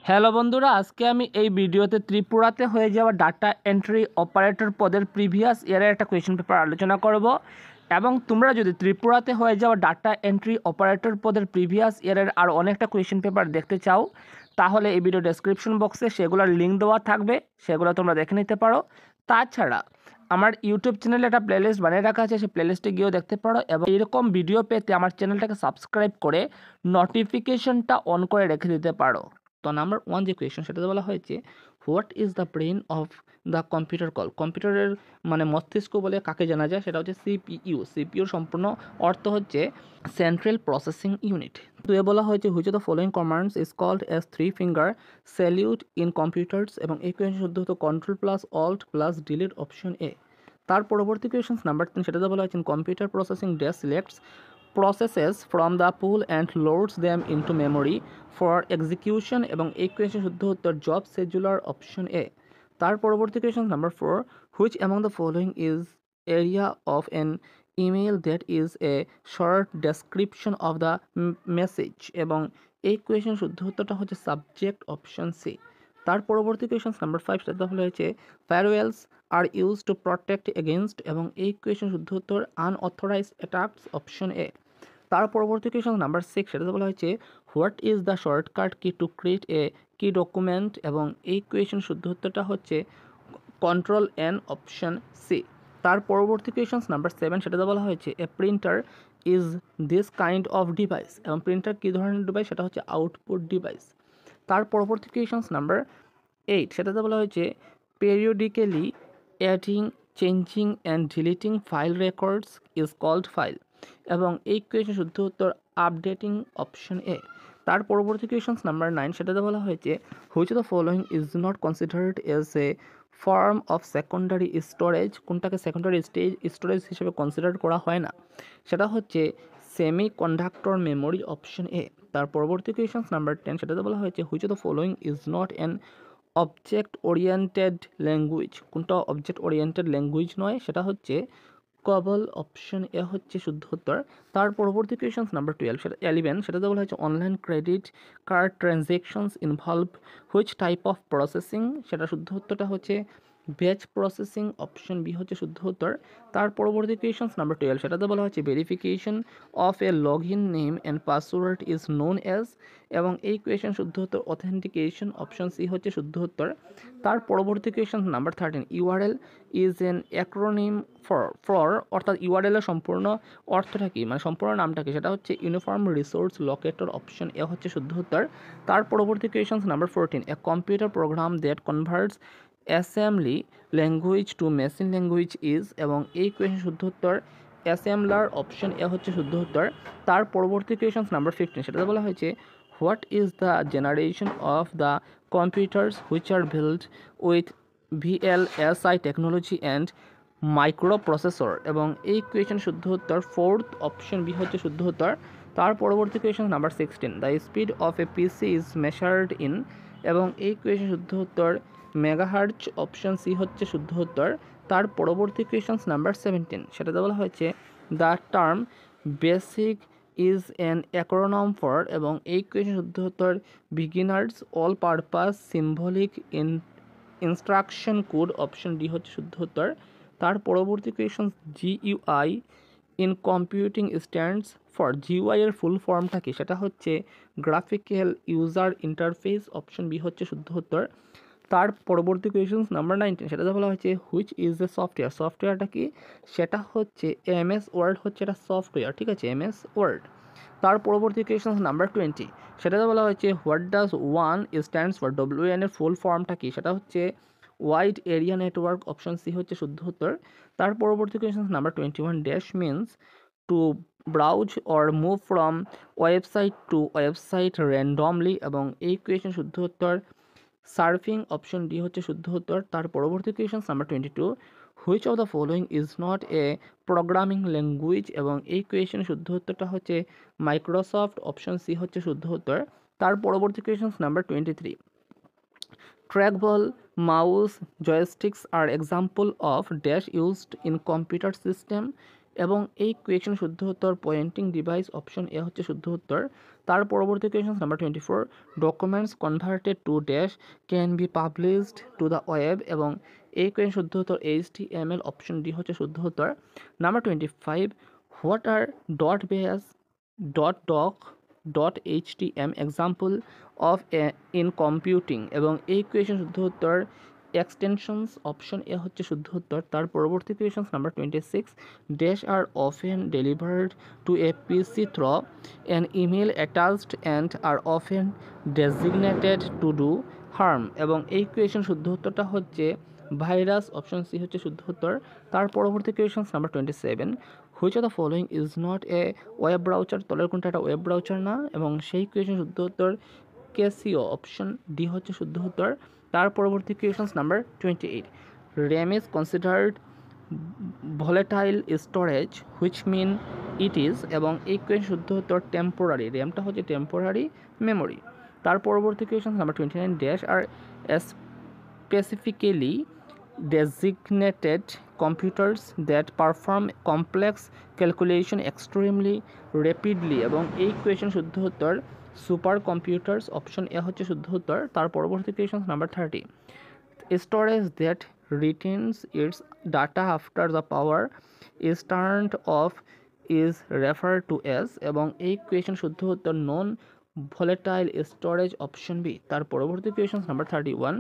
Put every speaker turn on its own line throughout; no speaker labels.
Hello বন্ধুরা, আজকে আমি এই ভিডিওতে ত্রিপুরাতে হয়ে যাওয়া ডাটা এন্ট্রি অপারেটর পদের প্রিভিয়াস ইয়ারের একটা কোয়েশ্চেন পেপার আলোচনা করব। এবং তোমরা যদি ত্রিপুরাতে হয়ে যাওয়া ডাটা এন্ট্রি অপারেটর পদের প্রিভিয়াস ইয়ারের আর অনেকটা কোয়েশ্চেন পেপার দেখতে চাও, তাহলে এই ভিডিও ডেসক্রিপশন বক্সে সেগুলোর লিঙ্ক দেওয়া থাকবে, সেগুলো তোমরা দেখে নিতে পারো। তাছাড়া আমার ইউটিউব চ্যানেলে একটা প্লেলিস্ট বানিয়ে রাখা আছে, সেই প্লেলিস্টে গিয়েও দেখতে পারো। এবং এরকম ভিডিও পেতে আমার চ্যানেলটাকে সাবস্ক্রাইব করে নোটিফিকেশনটা অন করে রেখে দিতে পারো। তো নাম্বার 1 যে কোয়েশ্চেন, সেটাতে বলা হয়েছে what is the brain of the computer call. কম্পিউটারের মানে মস্তিষ্ক বলে কাকে জানা যায়, সেটা হচ্ছে সিপিইউ। সিপিইউর সম্পূর্ণ অর্থ হচ্ছে সেন্ট্রাল প্রসেসিং ইউনিট। তো এ বলা হয়েছে which of the following commands is called as 3 finger salute in computers. এবং এই কোয়েশ্চেন শুদ্ধ হতো control plus alt plus delete option A. তার পরবর্তী কোয়েশ্চেন নাম্বার 3, সেটাতে বলা হয়েছে computer processing dash selects processes from the pool and loads them into memory for execution। এবং এই কোয়েশ্চেন শুদ্ধ উত্তর জব scheduler অপশন এ। তার পরবর্তী question number 4, which among the following is area of an email that is a short description of the message। এবং এই question শুদ্ধ উত্তরটা হচ্ছে সাবজেক্ট অপশন সি। তার পরবর্তী কোয়েশ্চেন নাম্বার 5, সেটা হলো হচ্ছে ফায়ারওয়েলস আর ইউজ টু প্রটেক্ট এগেনস্ট। এবং এই কোয়েশ্চেন শুদ্ধ উত্তর আনঅথরাইজড অ্যাটাকস অপশন এ। তার পরবর্তী কোয়েশ্চন নাম্বার 6, সেটাতে বলা হয়েছে what is the shortcut key to create a কি ডকুমেন্ট। এবং এই কোয়েশ্চেন শুদ্ধ উত্তরটা হচ্ছে কন্ট্রোল এন অপশন সি। তার পরবর্তী কোয়েশ্চন নাম্বার 7, সেটাতে বলা হয়েছে a printer is this kind of device. এবং প্রিন্টার কী ধরনের ডিভাইস, সেটা হচ্ছে আউটপুট ডিভাইস। তার পরবর্তী কোয়েশ্চন নাম্বার 8, সেটাতে বলা হয়েছে periodically adding changing and deleting file records is called file. এবং এই কোয়েশ্চেন শুদ্ধ উত্তর আপডেটিং অপশন এ। তার পরবর্তী কোয়েশ্চন নাম্বার 9, সেটাতে বলা হয়েছে which of the following is not considered as a form of secondary storage. কোনটাকে সেকেন্ডারি স্টোরেজ হিসেবে কনসিডার করা হয় না, সেটা হচ্ছে semi conductor memory option A. তার পরবর্তী কোয়েশ্চন নাম্বার 10, সেটাতে বলা হয়েছে which of the following is not an object oriented language. কোনটা অবজেক্ট ওরিয়েন্টেড ল্যাঙ্গুয়েজ নয়, সেটা হচ্ছে কবল অপশন এ হচ্ছে শুদ্ধ উত্তর। তার পরবর্তী কোয়েশ্চন নাম্বার 11, সেটাতে বলা হয়েছে online credit card transactions involve which type of processing. সেটা শুদ্ধ উত্তরটা হচ্ছে ব্যাচ প্রসেসিং অপশন বি হচ্ছে শুদ্ধ উত্তর। তার পরবর্তী কোয়েশ্চন নাম্বার 12, সেটাতে বলা হচ্ছে verification of A log in name and password is known as. এবং এই কোয়েশ্চেন শুদ্ধ উত্তর অথেন্টিকেশন অপশন সি হচ্ছে শুদ্ধ উত্তর। তার পরবর্তী question number 13, URL is an acronym for অর্থাৎ ইউআরএল এর সম্পূর্ণ অর্থটা কি, মানে সম্পূর্ণ নামটা কি, সেটা হচ্ছে uniform resource locator option A হচ্ছে শুদ্ধ উত্তর। তার পরবর্তী question number 14, a computer program that converts assembly language to machine language is. এবং এই কোয়েশ্চেন শুদ্ধ উত্তর অ্যাসেম্বলার অপশন এ হচ্ছে শুদ্ধ উত্তর। তার পরবর্তী কোয়েশ্চন নাম্বার 15, সেটাতে বলা হয়েছে what is the generation of the computers which are build with VLSI technology and micro processor. এবং এই কোয়েশ্চেন শুদ্ধ উত্তর ফোর্থ অপশন বি হচ্ছে শুদ্ধ উত্তর। তার পরবর্তী question number 16, the speed of A PC is measured in. এবং এই কোয়েশ্চেন শুদ্ধ উত্তর মেগাহার্জ অপশন সি হচ্ছে শুদ্ধ উত্তর। তার পরবর্তী কোয়েশ্চন নাম্বার 17, সেটাতে বলা হয়েছে the term BASIC is an acronym for. এবং এই কোয়েশ্চেন শুদ্ধ উত্তর beginners all purpose symbolic instruction code option D হচ্ছে শুদ্ধ উত্তর। তার পরবর্তী question GUI in computing stands for. GUI এর ফুল ফর্মটা কি, সেটা হচ্ছে graphical user interface option B হচ্ছে শুদ্ধ উত্তর। তার পরবর্তী কোয়েশ্চন নাম্বার 19, সেটাতে বলা হয়েছে হুইচ ইজ এ সফটওয়্যার। সফটওয়্যারটা কি, সেটা হচ্ছে MS ওয়ার্ড হচ্ছে এটা সফটওয়্যার, ঠিক আছে, MS ওয়ার্ড। তার পরবর্তী কোয়েশ্চন নাম্বার 20, সেটাতে বলা হয়েছে হোয়াট ডাজ ওয়ান স্ট্যান্ডস ফর। WAN এর ফুল ফর্মটা কি, সেটা হচ্ছে wide area network option C হচ্ছে শুদ্ধ উত্তর। তার পরবর্তী question number 21, dash means to browse or move from website to website randomly. এবং এই কোয়েশ্চেন শুদ্ধ উত্তর সার্ফিং অপশন ডি হচ্ছে শুদ্ধ উত্তর। তার পরবর্তী question number 22, which of the following is not A programming language. এবং এই কোয়েশ্চেন শুদ্ধ উত্তরটা হচ্ছে মাইক্রোসফট অপশন সি হচ্ছে শুদ্ধ উত্তর। তার পরবর্তী question number 23, trackball mouse joysticks are example of dash used in computer system. এবং এই কোয়েশ্চেন শুদ্ধ উত্তর পয়েন্টিং ডিভাইস অপশন এ হচ্ছে শুদ্ধ উত্তর। তার পরবর্তী question number 24, documents converted to dash can be published to the web, এবং এই কোয়েশ্চেন শুদ্ধ উত্তর HTML অপশন ডি হচ্ছে শুদ্ধ উত্তর। Number 25, what are dot base dot doc dot HTML example of in computing, এবং এই কোয়েশ্চেন শুদ্ধ উত্তর এক্সটেনশনস অপশন এ হচ্ছে শুদ্ধ উত্তর। তার পরবর্তী question number 26, dash are often delivered two A PC through an email attached and are often designated to do harm, এবং এই কোয়েশ্চেন শুদ্ধ উত্তরটা হচ্ছে ভাইরাস অপশন সি হচ্ছে শুদ্ধ উত্তর। তার পরবর্তী question number 27, which of the following is not a web browser, তলের কোনটা একটা ওয়েব ব্রাউচার না, এবং সেই কোয়েশ্চেন শুদ্ধ উত্তর ক্যাসিও অপশন ডি হচ্ছে শুদ্ধ উত্তর। তার পরবর্তী question number 28, RAM is considered volatile storage which mean it is, এবং এই কোয়েশ্চেন শুদ্ধ উত্তর টেম্পোরারি, র্যামটা হচ্ছে টেম্পোরারি মেমোরি। তার পরবর্তী question number 29, dash R specifically designated computers that perform complex calculation extremely rapidly, এবং এই কোয়েশ্চেন শুদ্ধ উত্তর সুপার কম্পিউটার্স অপশন এ হচ্ছে শুদ্ধ উত্তর। তার পরবর্তী question number 30, storage that retains its data after the power is turned off is referred to as, এবং এই কোয়েশ্চেন শুদ্ধ উত্তর non volatile storage option B. তার পরবর্তী question number 31,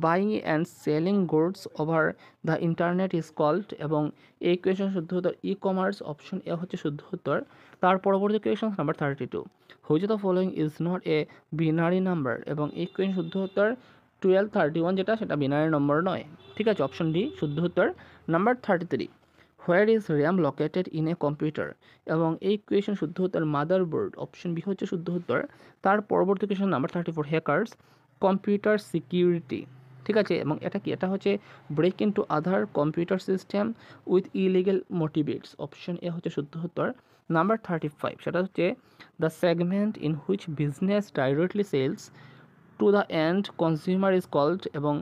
buying and selling goods over the internet is called, এবং এই question শুদ্ধ উত্তর ই কমার্স অপশন এ হচ্ছে শুদ্ধ উত্তর। তার পরবর্তী question number 32, which of the following is not A binary number, এবং এই কোয়েশ্চেন শুদ্ধ উত্তর 1231, যেটা সেটা বিনারি নম্বর নয়। ঠিক আছে, অপশন ডি শুদ্ধ উত্তর। Number 33, where is RAM located in a computer, এবং এই কোয়েশ্চেন শুদ্ধ উত্তর মাদারবোর্ড অপশন বি হচ্ছে শুদ্ধ উত্তর। তার পরবর্তী question number 34, hackers computer security, ঠিক আছে, এবং এটা কি, এটা হচ্ছে break into other computer system with illegal motivates option A হচ্ছে শুদ্ধ উত্তর। নাম্বার 35, সেটা হচ্ছে the segment in which business directly sells to the end consumer is called, এবং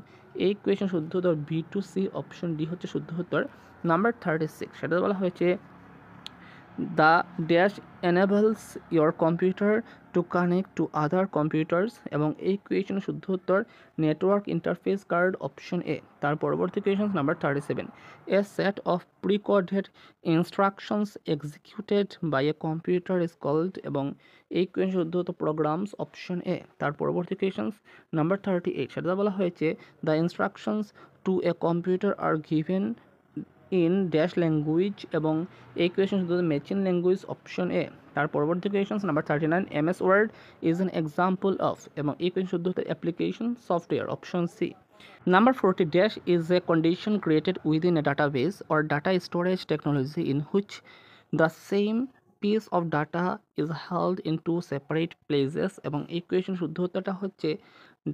এই কোয়েশ্চেন শুদ্ধ উত্তর B2C অপশন ডি হচ্ছে শুদ্ধ উত্তর। নাম্বার 36, সেটা বলা হয়েছে the dash enables your computer to connect to other computers, এবং এই কোয়েশ্চেন শুদ্ধ উত্তর network interface card option A. তার পরবর্তী question number 37, a set of precoded instructions executed by a computer is called, এবং এই কোয়েশ্চেন শুদ্ধ উত্তর প্রোগ্রামস অপশন এ। তার পরবর্তী কোয়েশ্চন নাম্বার 38, সেটা বলা হয়েছে the instructions to a computer are given in dash language, এবং এই কোয়েশ্চেন শুধু মেশিন ল্যাঙ্গুয়েজ অপশন এ। তার পরবর্তী question number 39, MS word is an example of, এবং এই কোয়েশ্চন শুদ্ধ হতে application software option C. Number 40, dash is a condition created within a database or data storage technology in which the same piece of data is held in two separate places, এবং এই question শুদ্ধ উত্তরটা হচ্ছে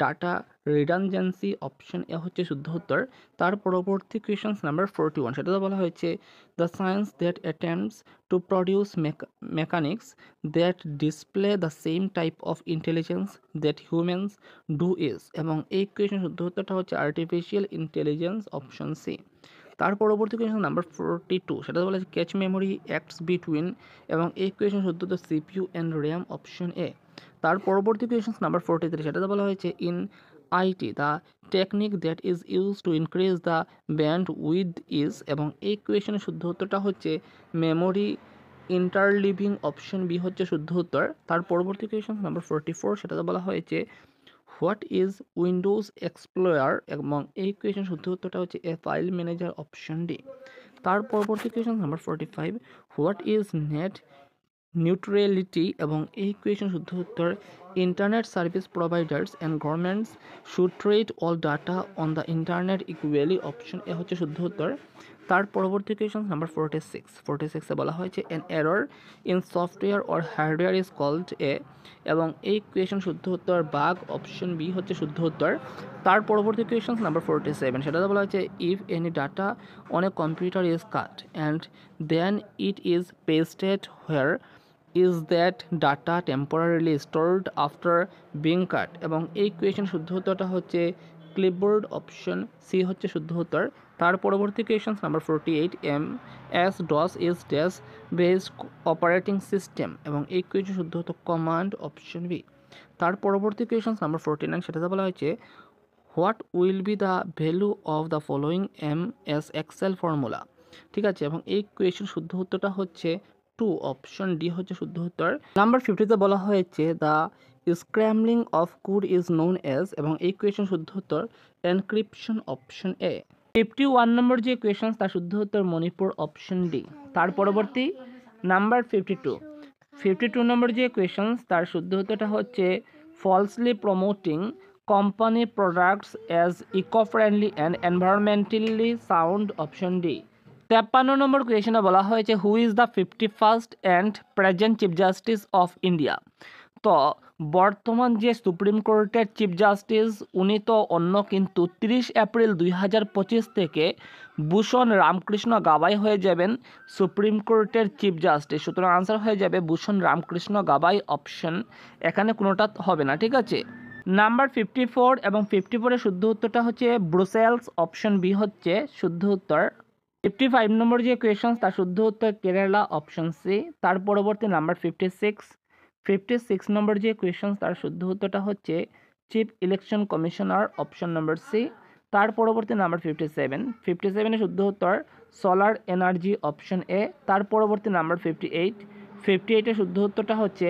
data redundancy option A হচ্ছে শুদ্ধ উত্তর। তার পরবর্তী কোয়েশ্চন নাম্বার 41, সেটা বলা হয়েছে the science that attempts to produce mechanics that display the same type of intelligence that humans do is, এবং এই কোয়েশ্চেন শুদ্ধ উত্তরটা হচ্ছে আর্টিফিশিয়াল ইন্টেলিজেন্স অপশন সি। তার পরবর্তী কোয়েশ্চন নাম্বার 42, সেটা বলা হচ্ছে ক্যাচ মেমোরি অ্যাক্টস বিটুইন, এবং এই কোয়েশ্চন শুদ্ধ উত্তর CPU and RAM option A. তার পরবর্তী কোয়েশ্চন নাম্বার 43, সেটাতে বলা হয়েছে in IT the technique that is use to increase the band with is, এবং এই কোয়েশ্চনের শুদ্ধ উত্তরটা হচ্ছে মেমোরি ইন্টারলিভিং অপশন বি হচ্ছে শুদ্ধ উত্তর। তার পরবর্তী কোয়েশ্চন নাম্বার 44, সেটাতে বলা হয়েছে হোয়াট ইজ উইন্ডোজ এক্সপ্লোরার, এবং এই কোয়েশ্চন শুদ্ধ উত্তরটা হচ্ছে a file manager option D. তার পরবর্তী question number 45, what is net neutrality, এবং এই কোয়েশ্চন শুদ্ধ উত্তর internet service providers and governments should treat all data on the internet equally option A হচ্ছে শুদ্ধ উত্তর। তার পরবর্তী কোয়েশ্চন নাম্বার 46 বলা হয়েছে an error in software or hardware is called a, এবং এই কোয়েশ্চন শুদ্ধ উত্তর বাগ অপশন বি হচ্ছে শুদ্ধ উত্তর। তার পরবর্তী কোয়েশ্চন নাম্বার 47, সেটাতে বলা হয়েছে if any data on a computer is cut and then it is pasted where is that data temporarily stored after being cut, এবং এই কোয়েশ্চেন শুদ্ধ উত্তরটা হচ্ছে ক্লিপবোর্ড অপশন সি হচ্ছে শুদ্ধ উত্তর। তার পরবর্তী question number 48, MS DOS is dash based operating system, এবং এই কোয়েশন শুদ্ধ হতো কমান্ড, অপশন বি। তার পরবর্তী কোয়েশন নাম্বার 49, সেটাতে বলা হয়েছে what will be the value of the following MS Excel formula, ঠিক আছে, এবং এই কোয়েশন শুদ্ধ উত্তরটা হচ্ছে 2, অপশন ডি হচ্ছে শুদ্ধ উত্তর। নাম্বার 50তে বলা হয়েছে the scrambling of code is known as, এবং এই কোয়েশন শুদ্ধ উত্তর এনক্রিপশন, অপশন এ। 51 নম্বর যে কোয়েশন তার শুদ্ধ উত্তর মণিপুর, অপশন ডি। তার পরবর্তী নাম্বার 52 নম্বর যে কোয়েশন তার শুদ্ধ উত্তরটা হচ্ছে falsely promoting company products as eco friendly and environmentally sound, option D. 53 number কোয়েশনে বলা হয়েছে who is the 51st and present chief justice of India. তো বর্তমান যে সুপ্রিম কোর্টের চিফ জাস্টিস উনি তো অন্য কিন্তু 30 এপ্রিল 2025 থেকে ভূষণ রামকৃষ্ণ গাবাই হয়ে যাবেন সুপ্রিম কোর্টের চিফ জাস্টিস। সুতরাং আনসার হয়ে যাবে ভূষণ রামকৃষ্ণ গাবাই, অপশন, এখানে কোনোটা হবে না, ঠিক আছে। নাম্বার 54 এবং 54-এর শুদ্ধ উত্তরটা হচ্ছে ব্রুসেলস, অপশন বি হচ্ছে শুদ্ধ উত্তর। 55 নম্বর যে কোয়েশন তার শুদ্ধ উত্তর কেরালা, অপশন সি। তার পরবর্তী নাম্বার 56 নম্বর যে কোয়েশন তার শুদ্ধ উত্তরটা হচ্ছে chief election commissioner, option number C. তার পরবর্তী নাম্বার 57-এর শুদ্ধ উত্তর সোলার এনার্জি, অপশন এ। তার পরবর্তী নাম্বার 58-এর শুদ্ধ উত্তরটা হচ্ছে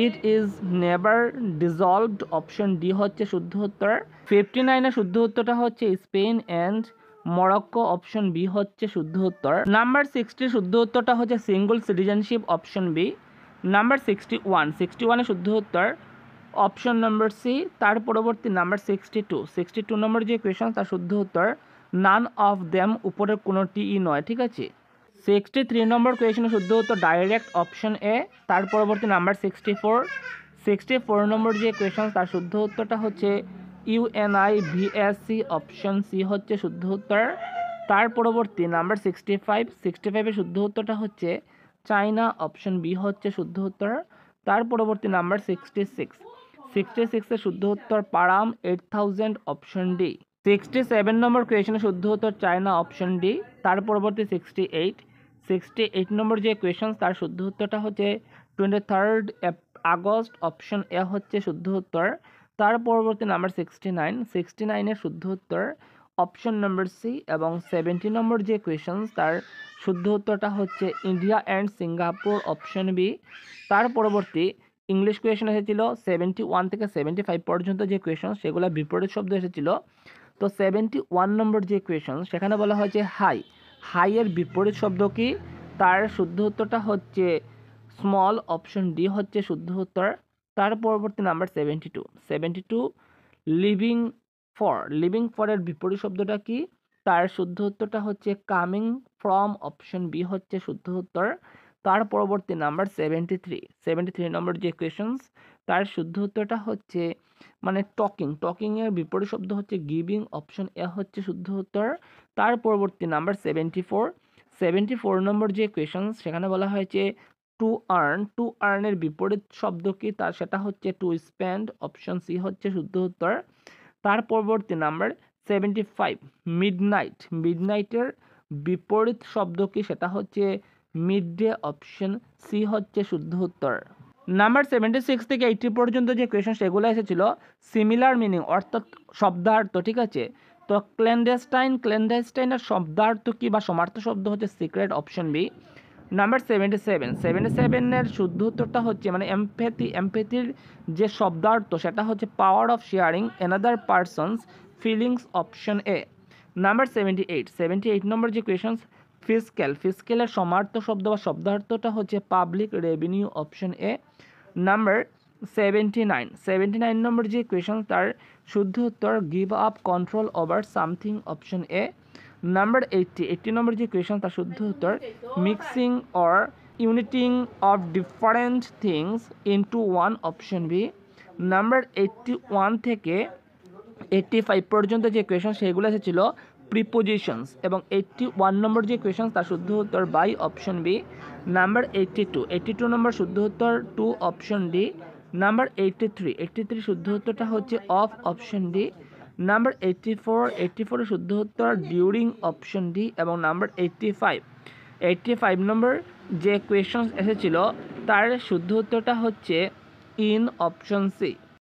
it is never dissolved, option D হচ্ছে শুদ্ধ উত্তর। 59-এর শুদ্ধ উত্তরটা হচ্ছে Spain and Morocco, option B হচ্ছে শুদ্ধ উত্তর। নাম্বার 60 শুদ্ধ উত্তরটা হচ্ছে single citizenship, option B. Number 61-এর শুদ্ধ উত্তর অপশন নম্বর সি। তার পরবর্তী নাম্বার 62 নম্বর যে কোয়েশন তার শুদ্ধ উত্তর নান অফ দেম, উপরের কোনোটিই নয়, ঠিক আছে। 63 নম্বর কোয়েশনের শুদ্ধ উত্তর ডাইরেক্ট, অপশন এ। তার পরবর্তী নাম্বার 64 নম্বর যে কোয়েশন তার শুদ্ধ উত্তরটা হচ্ছে UNIVSC, অপশন সি হচ্ছে শুদ্ধ উত্তর। তার পরবর্তী নাম্বার 65-এর শুদ্ধ উত্তরটা হচ্ছে চায়না, অপশন বি হচ্ছে শুদ্ধ উত্তর। তার পরবর্তী নাম্বার 66-এর শুদ্ধ উত্তর পারাম 8000, অপশন ডি। 67 নম্বর কোয়েশনের শুদ্ধ উত্তর চায়না, অপশন ডি। তার পরবর্তী 68 নম্বর যে কোয়েশন তার শুদ্ধ উত্তরটা হচ্ছে 23 আগস্ট, অপশন এ হচ্ছে শুদ্ধ উত্তর। তার পরবর্তী নাম্বার 69-এর শুদ্ধ উত্তর অপশন নম্বর সি। এবং 70 নম্বর যে কোয়েশন তার শুদ্ধ উত্তরটা হচ্ছে India and Singapore, option B. তার পরবর্তী ইংলিশ কোয়েশন এসেছিল 71 থেকে 75 পর্যন্ত যে কোয়েশন সেগুলো বিপরীত শব্দ এসেছিল। তো 71 নম্বর যে কোয়েশন সেখানে বলা হয়েছে হাই এর বিপরীত শব্দ কি, তার শুদ্ধ উত্তরটা হচ্ছে স্মল, অপশন ডি হচ্ছে শুদ্ধ উত্তর। তার পরবর্তী নাম্বার 72 লিভিং ফরের বিপরীত শব্দটা কি, তার শুদ্ধ উত্তরটা হচ্ছে কামিং ফ্রম, অপশন বি হচ্ছে শুদ্ধ উত্তর। তার পরবর্তী নাম্বার 73 নম্বর যে কোয়েশনস তার শুদ্ধ উত্তরটা হচ্ছে মানে টকিং এর বিপরীত শব্দ হচ্ছে গিভিং, অপশন এ হচ্ছে শুদ্ধ উত্তর। তার পরবর্তী নাম্বার 74 নম্বর যে কোয়েশনস সেখানে বলা হয়েছে টু আর্নের বিপরীত শব্দ কি, তার সেটা হচ্ছে টু স্পেন্ড, অপশন সি হচ্ছে শুদ্ধ উত্তর। তার পরবর্তী নাম্বার 75 মিডনাইটের বিপরীত শব্দ কি, সেটা হচ্ছে মিড ডে, অপশন সি হচ্ছে শুদ্ধ উত্তর। নাম্বার 76 থেকে 80 পর্যন্ত যে কোয়েশন সেগুলো এসেছিল সিমিলার মিনিং অর্থাৎ শব্দার্থ, ঠিক আছে। তো ক্ল্যান্ডেস্টাইনের শব্দার্থ কি বা সমার্থ শব্দ হচ্ছে সিক্রেট, অপশন বি। নাম্বার 77-এর শুদ্ধ উত্তরটা হচ্ছে মানে এমপ্যাথির যে শব্দার্থ সেটা হচ্ছে power of sharing another person's feelings, option A. Number 78 নম্বর যে কোয়েশন ফিসক্যালের সমার্থ শব্দ বা শব্দার্থটা হচ্ছে public revenue, option A. Number 79 নম্বর যে কোয়েশন তার শুদ্ধ উত্তর give up control over something, option A. Number 80 নম্বর যে কোয়েশন তার শুদ্ধ উত্তর mixing or uniting of different things into one, option B. Number 81 থেকে 85 পর্যন্ত যে কোয়েশন সেগুলো এসেছিল প্রিপোজিশনস, এবং 81 নম্বর যে কোয়েশন তার শুদ্ধ উত্তর বাই, অপশন বি। নাম্বার 82 নম্বর শুদ্ধ উত্তর টু, অপশন ডি। নাম্বার 83 শুদ্ধ উত্তরটা হচ্ছে অফ, অপশন ডি। নাম্বার 84 শুদ্ধ উত্তর ডিউরিং অপশন ডি, এবং নাম্বার 85 নম্বর যে কোয়েশ্চন এসেছিল তার শুদ্ধ উত্তরটা হচ্ছে ইন অপশন সি।